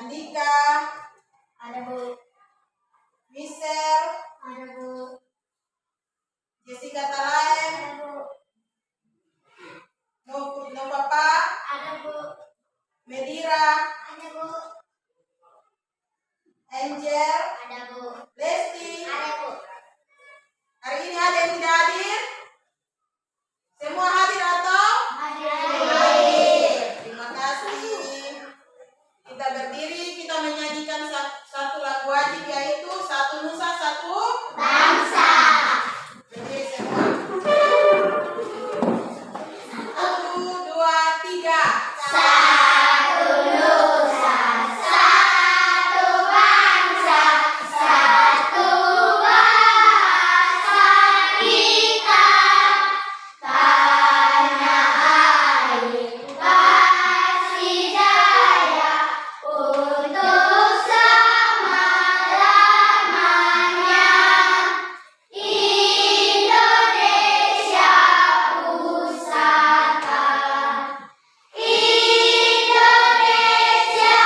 Andika. Ada, Bu. Michelle. Ada, Bu. Jessica Talaen. Ada, Bu. Novapa. Ada, Bu. Medira. Ada, Bu. Angel. Ada, Bu. Lesti. Ada, Bu. Hari ini ada yang tidak hadir? Semua hadir atau? Hadir. Terima kasih. Kita berdiri, kita menyanyikan satu lagu wajib, yaitu Satu Nusa Satu Bangsa. Berdiri semua. 1, 2, 3. Satu nusa, satu bangsa, satu bahasa kita. Tanah air pasti jaya untuk selama-lamanya. Indonesia pusaka, Indonesia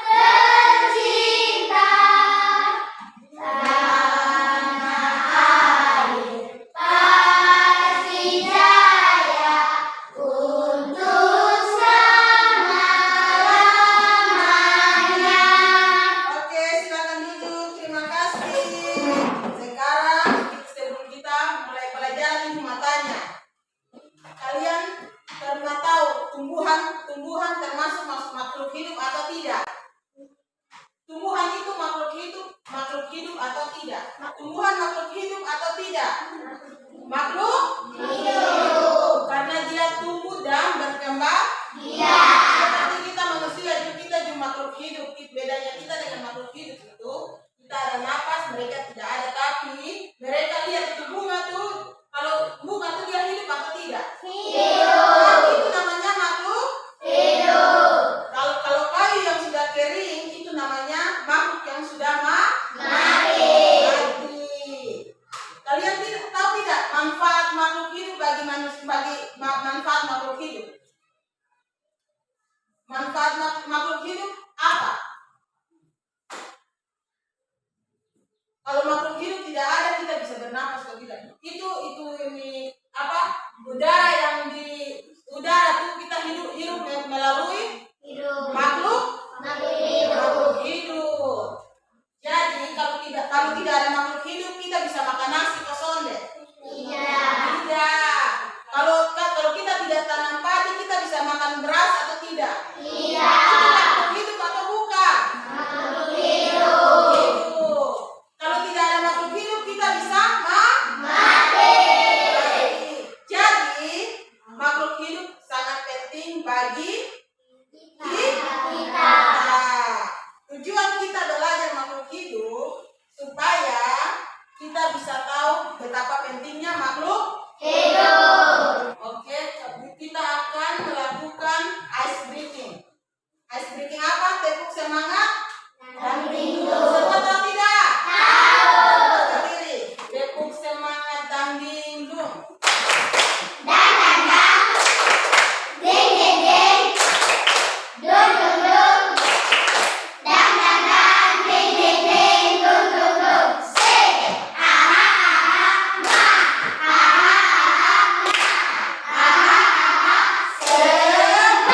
tercinta. Tanah air pasti jaya untuk selama-lamanya. Oke, silakan duduk. Terima kasih. Sekarang sebelum kita mulai pelajari matanya, kalian pernah tahu tumbuhan termasuk makhluk hidup atau tidak? Tumbuhan itu makhluk hidup atau tidak? Tumbuhan makhluk hidup atau tidak? Makhluk hidup. Karena dia tumbuh dan berkembang. Iya. Seperti kita manusia kita juga makhluk hidup. Bedanya kita dengan makhluk hidup itu, kita ada nafas, mereka tidak ada, tapi mereka lihat itu bunga tuh. Kalau bunga tuh dia hidup atau tidak? Hidup. Itu namanya makhluk. Hidup. Kalau kayu yang sudah kering itu namanya makhluk yang sudah Mati. Kalian tahu tidak manfaat makhluk hidup bagi manusia, manfaat makhluk hidup? Manfaat makhluk hidup apa? Kalau makhluk hidup tidak ada, kita bisa bernapas atau tidak? Itu ini apa? Udara yang di udara tuh kita hidup melalui Hidup. makhluk Hidup. hidup. Jadi kalau tidak ada makhluk hidup, kita bisa makan nasi atau sonde? Tidak. Tidak. Kalau kita tidak tanam padi, kita bisa makan beras atau tidak? Tidak. Itu makhluk hidup atau bukan? Makhluk hidup. Hidup. Kalau tidak ada makhluk hidup, kita bisa Mati. Jadi makhluk hidup sangat penting bagi Kita. tujuan kita belajar makhluk hidup supaya kita bisa tahu betapa pentingnya makhluk Hidup. Oke, kita akan melakukan ice breaking. Ice breaking apa? Tepuk semangat dan Rindu. semua tahu tidak? Tahu. Berdiri. Tepuk semangat dan dingdung. Dang dang dang. Ding ding ding. Dung dung dung. Dang dang dang. Ding ding ding. Dung dung dung. Sing. Aha aha ma. Aha aha ma. Aha aha semangat.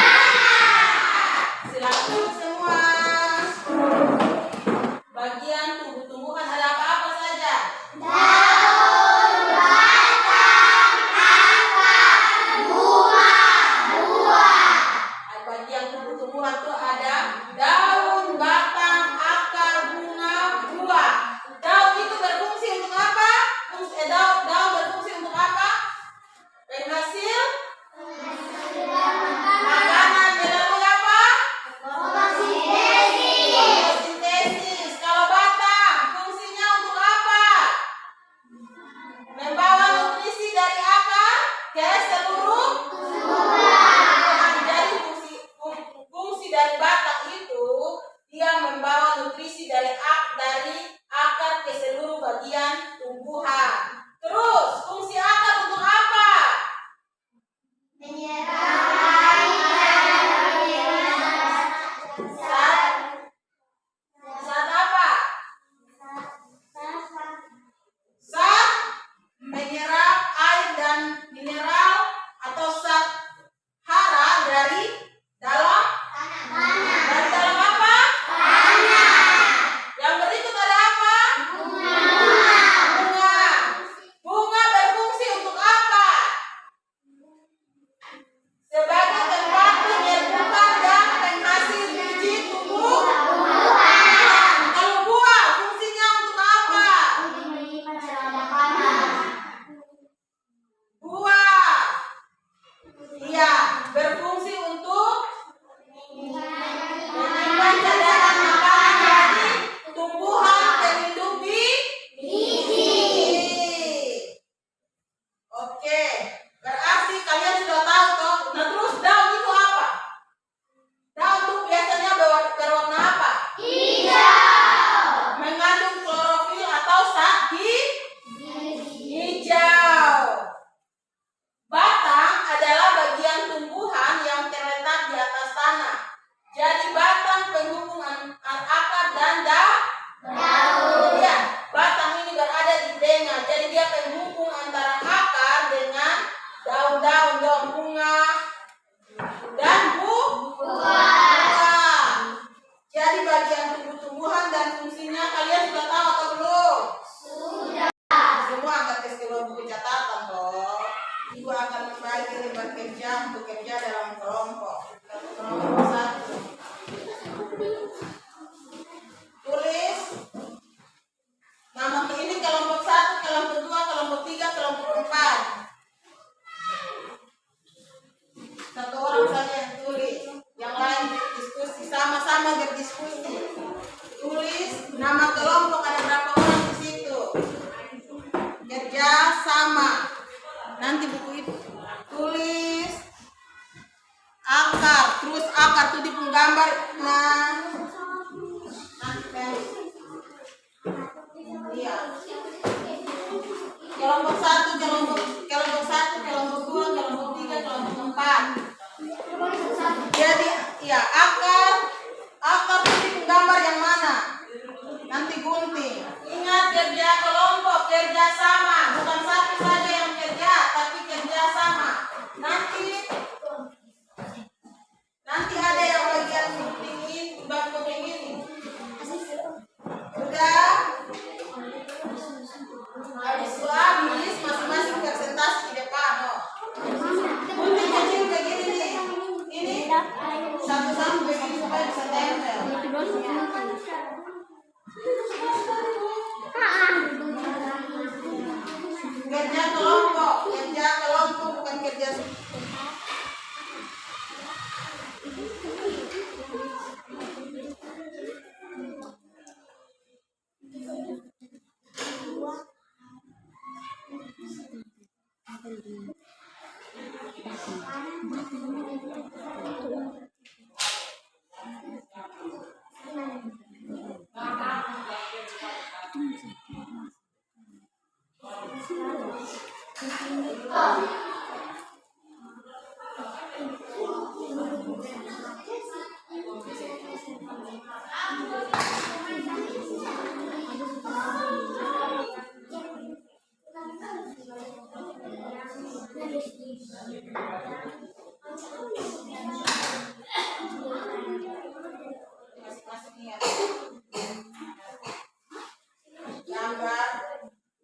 Silakan duduk semua. Bagian tumbuh-tumbuhan ada apa-apa saja? Daun, batang, akar, buah. Bagian tumbuh-tumbuhan itu ada daun, batang, akar, bunga, buah. Daun itu berfungsi untuk apa? Daun berfungsi untuk apa? Penghasil makanan melalui apa? Fotosintesis. Fotosintesis. Kalau batang, fungsinya untuk apa? Membawa nutrisi dari akar ke seluruh tumbuhan. Jadi fungsi dari batang itu dia membawa nutrisi dari akar ke seluruh bagian tumbuhan. Terus fungsi akar untuk apa? Menyerap air. sama berdiskusi. Tulis nama kelompok, ada berapa orang di situ. Kerja sama. Nanti buku itu tulis akar, terus akar tuh di penggambar. Nah, iya. Kelompok 1, kelompok 1, kelompok 2, kelompok 3, kelompok 4. Jadi ya akar tuh di penggambar yang mana? Nanti gunting. Ingat, kerja kelompok, kerja sama, bukan satu saja yang kerja, tapi kerja sama. Nanti ada yang bagian gunting ini, bak gunting ini. Sudah? Habis masing-masing presentasi di depan. Oh. Gunting kecil begini nih. Ini satu-satu begini supaya bisa tempel. Kerja kelompok bukan kerja.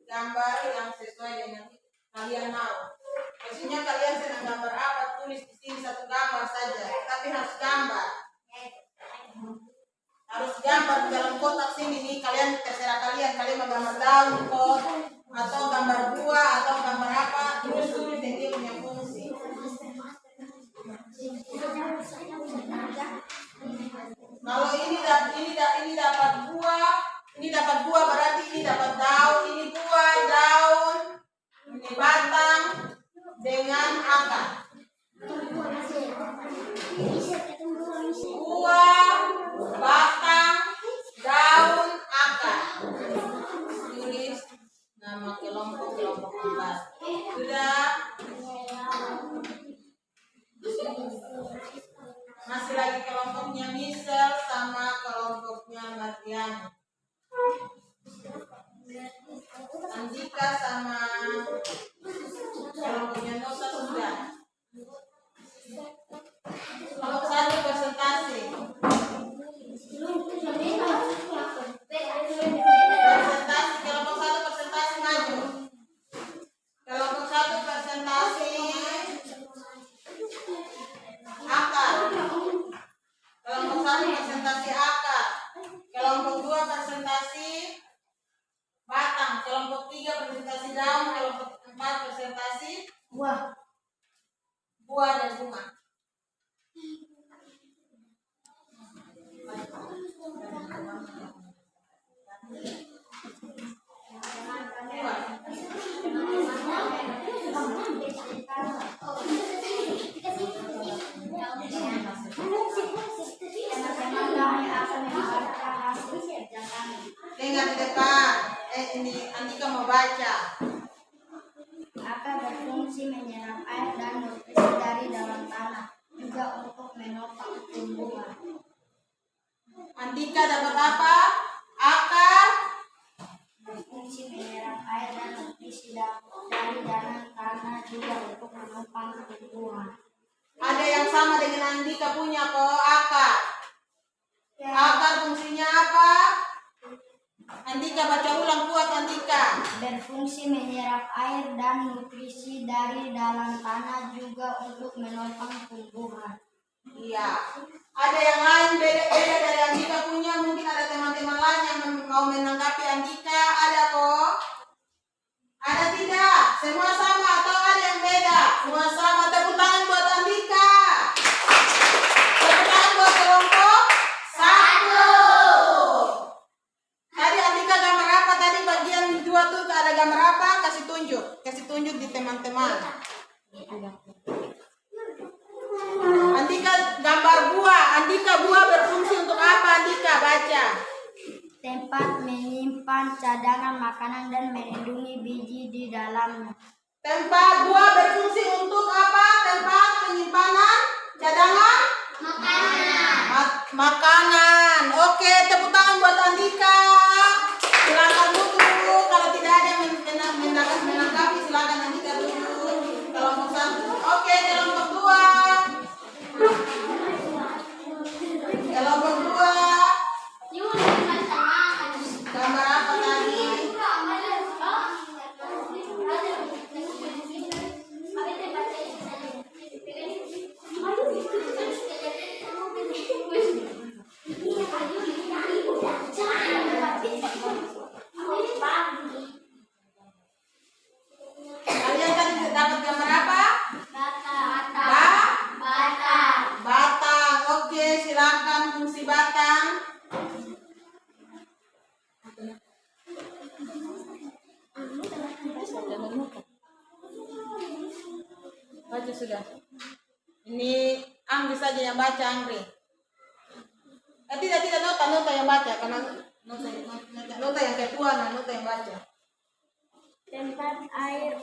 Gambar yang sesuai dengan kalian mau. Maksudnya kalian senang gambar apa, tulis di sini satu gambar saja, tapi harus gambar. Harus gambar di dalam kotak sini nih, kalian terserah kalian mau gambar daun, pot, atau gambar buah, atau gambar apa, tulis dan dia punya fungsi. Kalau ini dapat buah berarti ini dapat daun, ini buah, daun, ini batang dengan akar. Buah, batang, daun, akar. Tulis nama kelompok 4. Sudah? Masih lagi kelompoknya Misel sama kelompoknya Martian. Andika sama kelompoknya Nosa sudah. Kelompok 1 presentasi. Kelompok 1 presentasi maju. Kelompok 1 presentasi akar. Kelompok 1 presentasi akar. Kelompok 2 presentasi batang. Kelompok 3 presentasi daun. Kelompok 4 presentasi buah dan bunga. Dengar di depan. Ini Andika mau baca. Akar berfungsi menyerap air dan nutrisi dari dalam tanah, juga untuk menopang tumbuhan. Andika dapat apa? Akar Berfungsi menyerap air dan nutrisi dari dalam tanah, juga untuk menopang tumbuhan. ada yang sama dengan Andika punya kok, akar. Akar fungsinya apa? Andika baca ulang, kuat Andika. Berfungsi menyerap air dan nutrisi dari dalam tanah, juga untuk menopang tumbuhan. Iya. Ada yang lain beda dari Andika punya, mungkin ada teman-teman lain yang mau menanggapi Andika, ada kok? Ada tidak? Semua sama atau ada yang beda? Semua sama. Tepuk tangan buat Andika. Tepuk tangan buat kelompok 1. tempat menyimpan cadangan makanan dan melindungi biji di dalamnya. Tempat 2 berfungsi untuk apa? Tempat penyimpanan cadangan makanan. Oke, tepuk tangan buat Andika. Silakan duduk. Kalau tidak ada yang menanggapi, silakan Andika duduk. Kelompok 1. Oke, kelompok 2. Kelompok 2. Gambar apa tadi? Kalian tadi dapat gambar apa? Batang. Oke, silakan fungsi batang. Baca sudah. Ini Anggi saja yang baca, Anggi. Tidak nota yang baca karena nota yang ketua, nota yang baca. Tempat air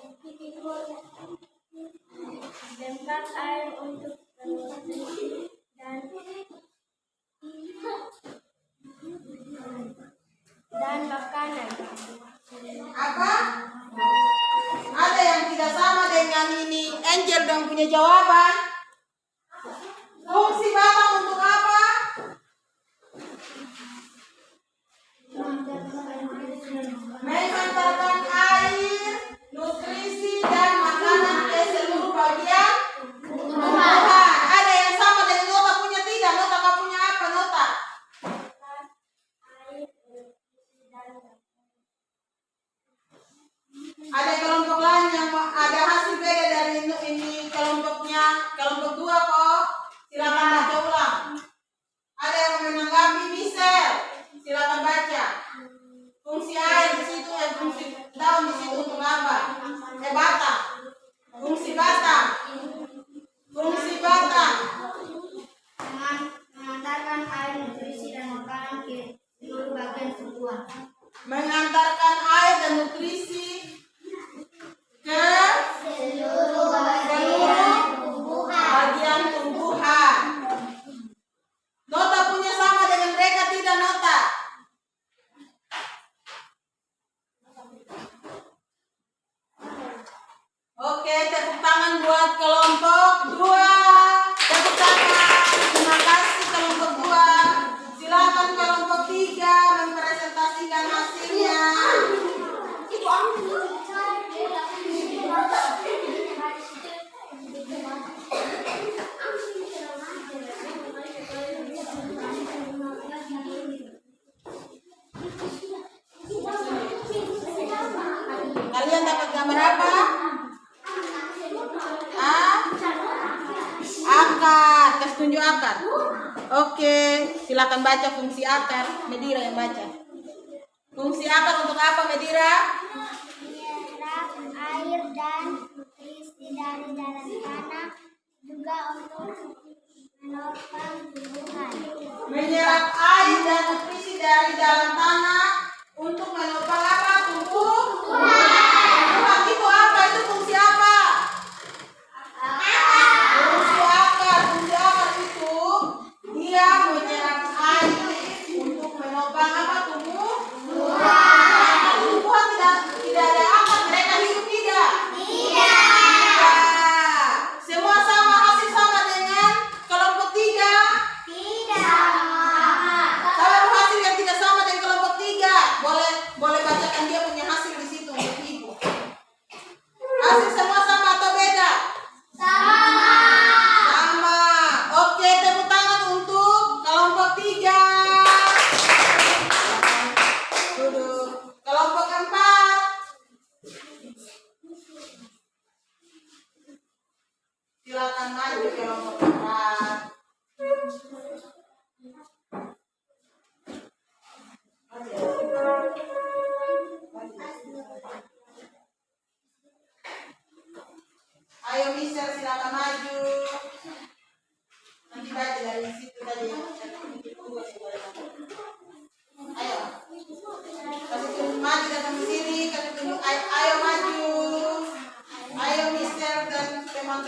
untuk dan makanan. Apa? Ada yang tidak sama dengan ini. Angel dong punya jawaban. Fungsi batang untuk apa? Mengantarkan air, nutrisi dan makanan ke seluruh bagian tumbuhan. Ada yang sama dengan nota punya tidak? Nota kau punya apa nota? Ada kelompok lain yang ada hasil beda dari ini kelompoknya. Kelompok 2 kok. Silakan baca ulang. Ada yang menanggapi Michelle. Silakan baca. Fungsi air di situ dan fungsi daun di situ untuk apa? Batang. Fungsi batang. Mengantarkan air, nutrisi dan makanan ke seluruh bagian tumbuhan. Mengantarkan air dan nutrisi ke seluruh bagian tumbuhan. Nota punya sama dengan mereka tidak nota? Oke, tepuk tangan buat kelompok 2. Tepuk tangan. Terima kasih kelompok 2. Silakan kelompok 3 mempresentasikan hasilnya. Kalian dapat gambar apa? Akar. Kasih tunjuk akar. Oke, silakan baca fungsi akar. Medira yang baca. Fungsi akar untuk apa, Medira? Menyerap air dan nutrisi dari dalam tanah, juga untuk menopang tumbuhan. Menyerap air dan nutrisi dari dalam tanah untuk menopang apa? Tumbuhan. Itu apa? Itu fungsi apa? Fungsi akar. Fungsi akar itu dia menyerap air untuk menopang apa? Tumbuhan. Tumbuhan tidak ada akar, mereka hidup tidak? Tidak. Semua sama, hasil sama dengan kelompok 3? Tidak. Kalau hasil yang tidak sama dengan kelompok 3?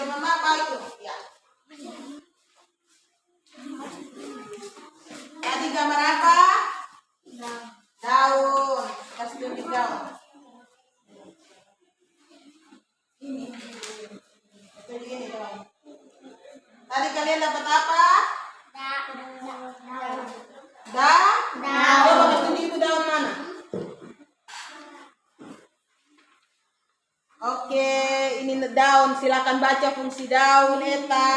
teman apa itu? Ya. Tadi gambar apa? Daun. Kasih tunjuk daun. Ini. Jadi ini daun. Tadi kalian dapat apa? Coba kasih tunjuk itu daun mana? Oke, ini daun. Silakan baca fungsi daun, Eta.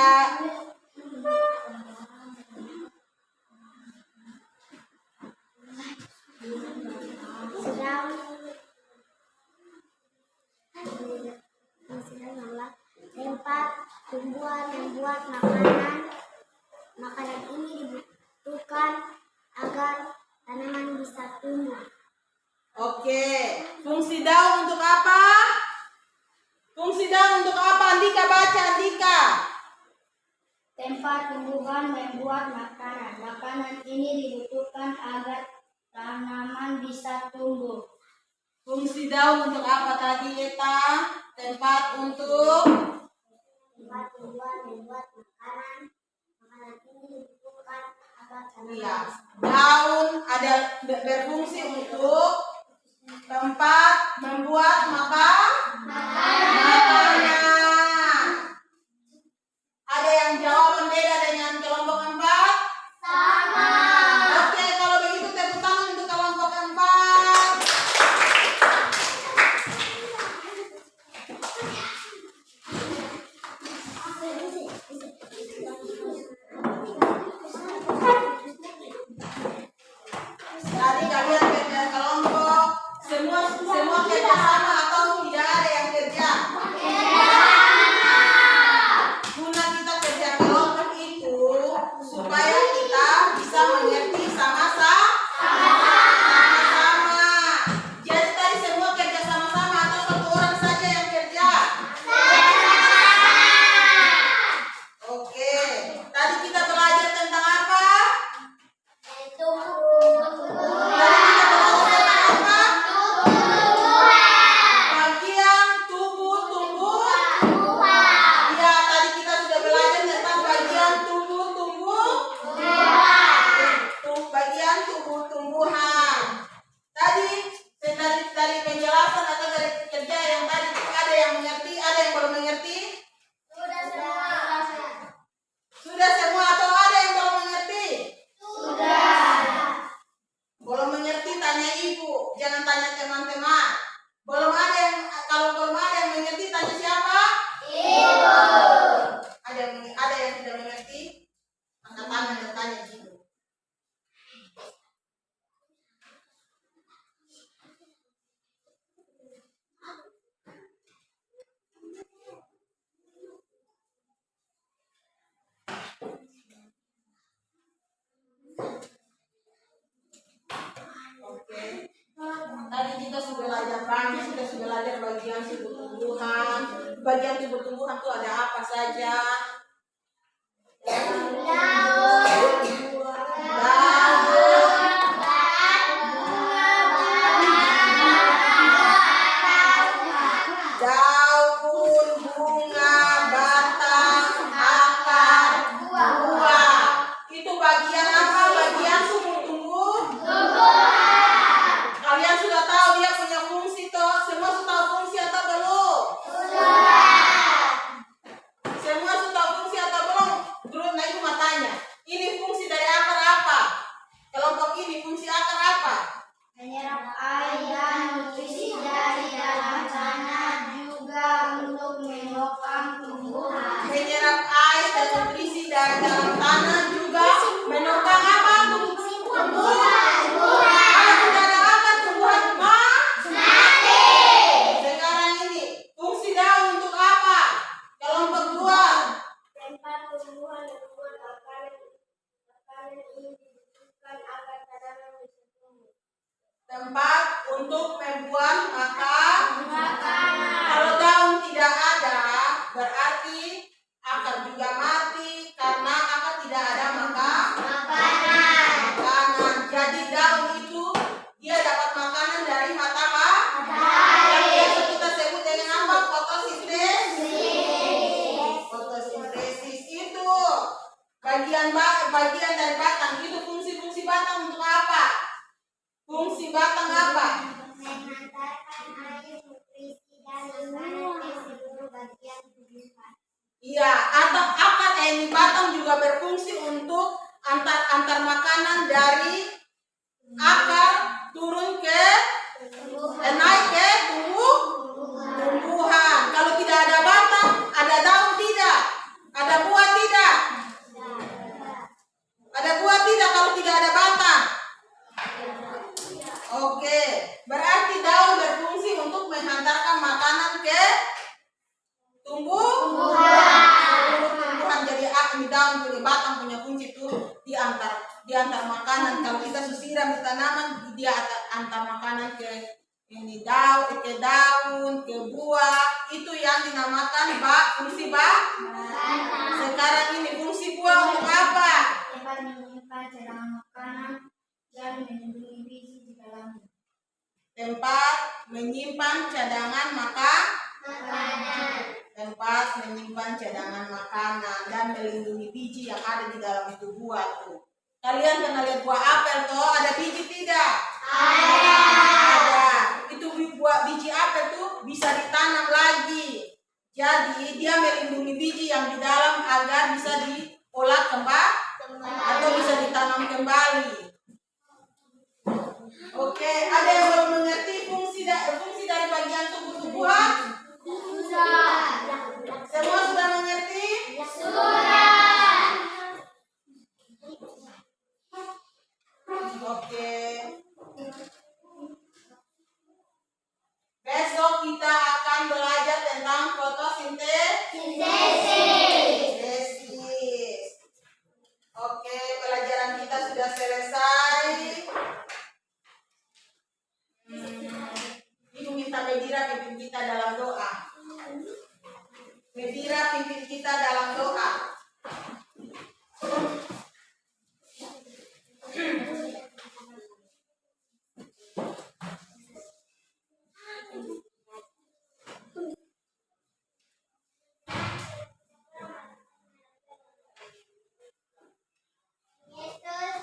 Tempat tumbuhan membuat makanan ini dibutuhkan agar tanaman bisa tumbuh. Oke, fungsi daun untuk apa? Fungsi daun untuk apa? Andika baca, Andika. Tempat tumbuhan membuat makanan. Makanan ini dibutuhkan agar tanaman bisa tumbuh. Fungsi daun untuk apa tadi, Eta? Tempat untuk Tumbuhan membuat makanan. Makanan ini dibutuhkan agar tanaman iya. bisa Daun ada berfungsi untuk tempat membuat makanan. Ada yang jawaban beda dengan kelompok 4? sama. Oke, kalau begitu tepuk tangan untuk kelompok 4. Tadi kalian kerja kelompok, semua kerja sama atau tidak ada yang kerja? Guna kita kerja kelompok itu supaya kita bisa mengerti sama-sama. Jadi tadi semua kerja sama-sama atau satu orang saja yang kerja? Oke, tadi kita belajar tentang apa? Bagian tubuh tumbuhan. Ya, tadi kita sudah belajar tentang bagian bagian tumbuhan. Tadi dari penjelasan atau dari kerja yang tadi ada yang mengerti, ada yang belum mengerti? Sudah semua atau ada yang belum mengerti? Belum mengerti tanya ibu, jangan tanya teman-teman. Kalau belum ada yang mengerti tanya siapa? Ibu. Ada yang tidak mengerti? Angkat tangan dan tanya ibu. Oke. Tadi kita sudah belajar banyak, kita sudah belajar bagian tubuh tumbuhan. Bagian tubuh tumbuhan itu ada apa saja? Daun, bunga, batang, akar, buah. Itu bagian apa? Bagian tumbuh. Kalian sudah tahu dia punya fungsi toh? Semua sudah tahu fungsi atau belum? Semua sudah tahu fungsi atau belum? Grup nah itu matanya. Ini fungsi dari akar apa? Kelompok ini fungsi akar apa? Menyerap air dan nutrisi dari dalam tanah, juga untuk menopang tumbuhan. Menyerap air dan nutrisi dari dalam tanah, juga menopang apa? Tumbuhan. Kalau tidak ada akar, tumbuhan mati. Sekarang ini fungsi daun untuk apa? Kelompok 2. Tempat tumbuhan membuat makanan ini dibutuhkan agar tanaman bisa tumbuh. Tempat untuk membuat makanan. Makanan. Kalau daun tidak ada, berarti akar juga mati karena akar tidak ada makanan. Jadi daun itu dia dapat makanan dari matahari. Yang biasa kita sebut dengan apa? Fotosintesis. Ya, atau akar ini batang juga berfungsi untuk antar makanan dari akar turun ke naik ke tumbuhan. Kalau tidak ada batang, ada daun tidak? Ada buah tidak? Ada buah tidak kalau tidak ada batang? Oke, berarti daun berfungsi untuk menghantarkan makanan ke tumbuhan. Jadi ini daun punya batang punya fungsi itu diantar makanan. Kalau kita siram di tanaman, dia antar makanan ke ini daun, ke buah. Itu yang dinamakan fungsi Sekarang ini fungsi buah untuk apa? Tempat menyimpan cadangan makanan dan melindungi biji di dalamnya. Tempat menyimpan cadangan makanan dan melindungi biji yang ada di dalam itu buah tuh. Kalian pernah lihat buah apel toh? Ada biji tidak? Ada. Itu biji apel tuh bisa ditanam lagi. Jadi dia melindungi biji yang di dalam agar bisa diolah kembali atau bisa ditanam kembali. Oke, ada yang belum mengerti fungsi dari bagian tumbuh-tumbuhan? Semua sudah mengerti? Oke. Besok kita akan belajar tentang fotosintesis. Oke, pelajaran kita sudah selesai. Ibu minta Medira pimpin kita dalam doa. Medira pimpin kita dalam doa.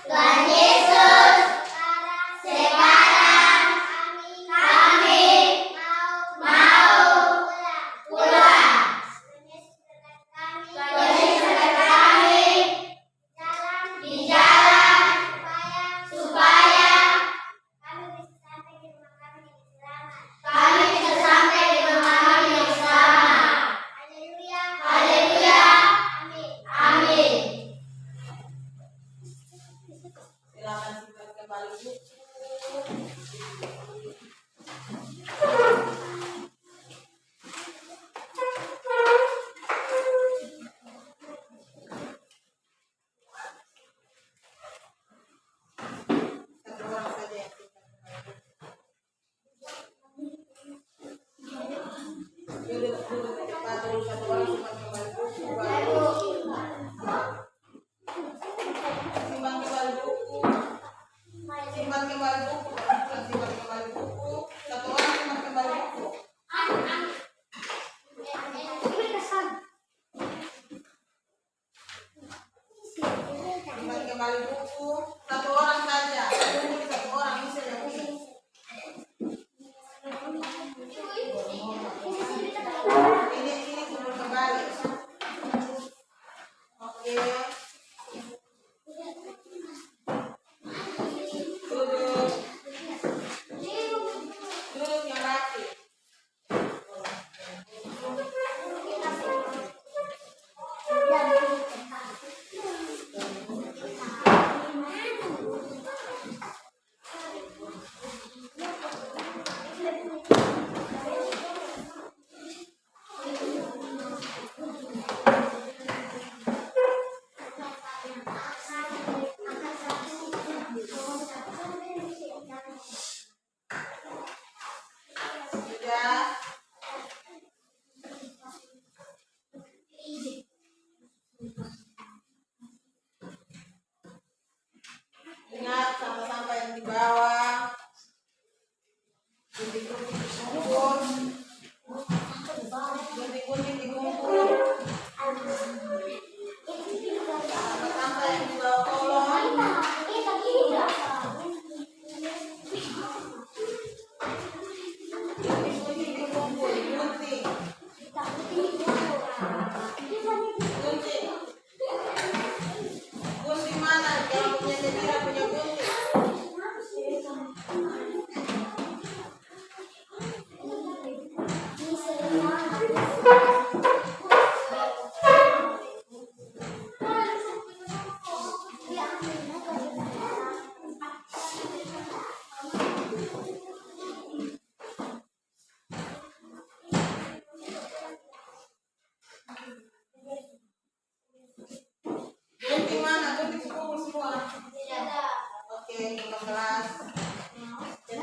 Tuhan Yesus, sekarang kami mau pulang. Tuhan Yesus berkati kami di jalan supaya kami bisa sampai di rumah kami yang selamat. Haleluya. Amin. Silakan simpan kembali buku. Satu orang saja yang simpan kembali buku. Duduk cepat dulu, satu orang simpan kembali buku. Simpan kembali buku. Simpan kembali buku. Simpan kembali buku. Satu orang simpan kembali buku. Simpan kembali buku. Satu orang saja. Tunggu di satu orang bisa ya. Ini kumpul kembali. Oke. Duduk. Duduk yang rapi.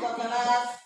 ke kelas